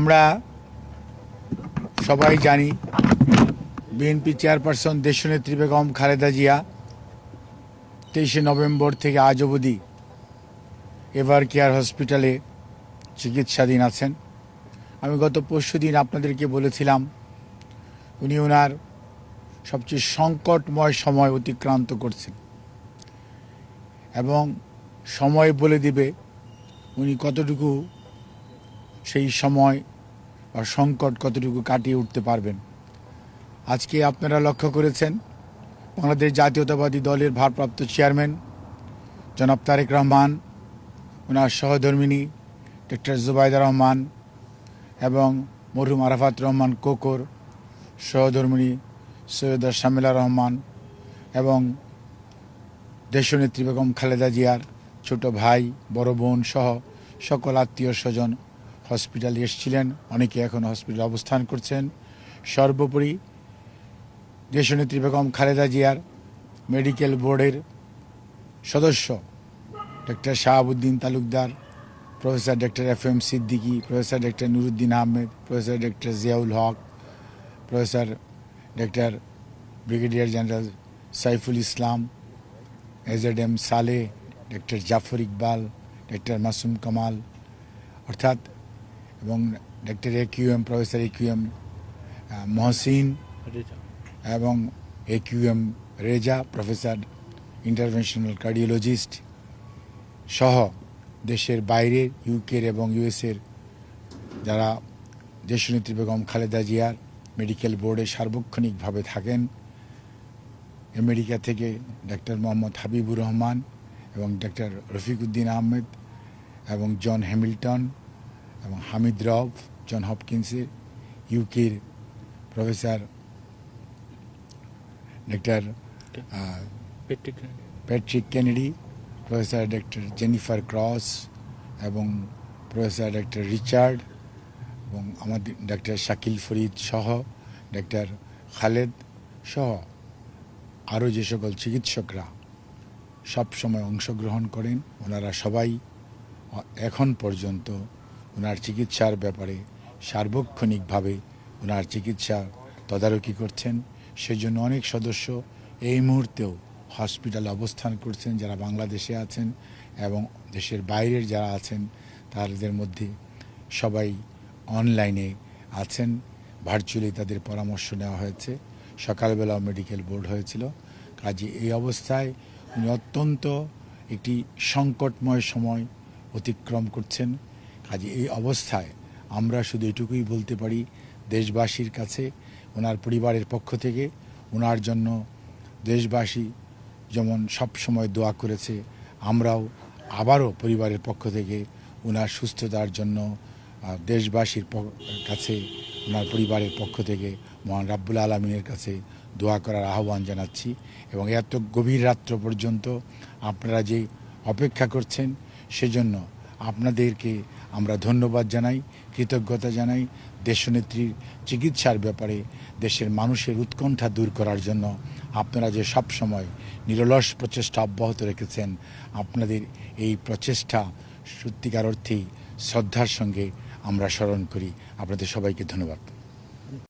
আমরা সবাই জানি বিএনপি চেয়ারপারসন দেশনেত্রী বেগম খালেদা জিয়া 23 নভেম্বর থেকে আজ অবধি এভার কেয়ার হসপিটালে চিকিৎসাধীন আছেন। আমি গত পরশুদিন আপনাদেরকে বলেছিলাম উনি ওনার সবচেয়ে সংকটময় সময় অতিক্রান্ত করছেন এবং সময় বলে দিবে উনি কতটুকু সেই সময় বা সংকট কতটুকু কাটিয়ে উঠতে পারবেন। আজকে আপনারা লক্ষ্য করেছেন বাংলাদেশ জাতীয়তাবাদী দলের ভারপ্রাপ্ত চেয়ারম্যান জনাব তারেক রহমান, ওনার সহধর্মিণী ডক্টর জুবাইদা রহমান এবং মরহুম আরাফাত রহমান কোকর, সহধর্মিণী সৈয়দা শামিলা রহমান এবং দেশনেত্রী বেগম খালেদা জিয়ার ছোট ভাই, বড় বোন সহ সকল আত্মীয় স্বজন হসপিটালে এসেছিলেন। অনেকে এখন হসপিটালে অবস্থান করছেন। সর্বোপরি দেশনেত্রী বেগম খালেদা জিয়ার মেডিকেল বোর্ডের সদস্য doctor Shahabuddin Talukdar, professor doctor FM Siddiqui, professor doctor Nuruddin Ahmed, professor doctor Ziaul Haque, professor doctor brigadier general Saiful Islam, AZM Saleh, doctor Jafar Iqbal, doctor Masum Kamal অর্থাৎ এবং doctor AQM professor AQM Mohsin এবং AQM Reza, professor interventional cardiologist সহ দেশের বাইরের ইউকের এবং US-এর যারা দেশনেত্রী বেগম খালেদা জিয়ার মেডিকেল বোর্ডে সার্বক্ষণিকভাবে থাকেন। আমেরিকা থেকে ডক্টর মোহাম্মদ হাবিবুর রহমান এবং ডক্টর রফিকুদ্দিন আহমেদ এবং জন হ্যামিল্টন এবং হামিদ রব জন হপকিন্সের, ইউকের professor doctor Patrick Kennedy, professor doctor Jennifer Cross এবং প্রফেসর ডক্টর রিচার্ড এবং আমাদের ডক্টর শাকিল ফরিদ সহ ডক্টর খালেদ সহ আরও যে সকল চিকিৎসকরা সব সময় অংশগ্রহণ করেন, ওনারা সবাই এখন পর্যন্ত ওনার চিকিৎসার ব্যাপারে সার্বক্ষণিকভাবে ওনার চিকিৎসা তদারকি করছেন। সেজন্য অনেক সদস্য এই মুহূর্তেও হসপিটালে অবস্থান করছেন যারা বাংলাদেশে আছেন এবং দেশের বাইরের যারা আছেন তাদের মধ্যে সবাই অনলাইনে আছেন। ভার্চুয়ালি তাদের পরামর্শ নেওয়া হয়েছে। সকালবেলাও মেডিকেল বোর্ড হয়েছিল। কাজে এই অবস্থায় উনি অত্যন্ত একটি সংকটময় সময় অতিক্রম করছেন। কাজে এই অবস্থায় আমরা শুধু এটুকুই বলতে পারি দেশবাসীর কাছে ওনার পরিবারের পক্ষ থেকে ওনার জন্য দেশবাসী যেমন সব সময় দোয়া করেছে, আমরাও আবারও পরিবারের পক্ষ থেকে ওনার সুস্থতার জন্য দেশবাসীর কাছে ওনার পরিবারের পক্ষ থেকে মহান রাব্বুল আলামিনের কাছে দোয়া করার আহ্বান জানাচ্ছি। এবং এত গভীর রাত্র পর্যন্ত আপনারা যে অপেক্ষা করছেন সেজন্য আপনাদেরকে আমরা ধন্যবাদ জানাই, কৃতজ্ঞতা জানাই। দেশনেত্রীর চিকিৎসার ব্যাপারে দেশের মানুষের উৎকণ্ঠা দূর করার জন্য আপনারা যে সব সময় নিরলস প্রচেষ্টা অব্যাহত রেখেছেন, আপনাদের এই প্রচেষ্টা সত্যিকার অর্থেই শ্রদ্ধার সঙ্গে আমরা স্মরণ করি। আপনাদের সবাইকে ধন্যবাদ।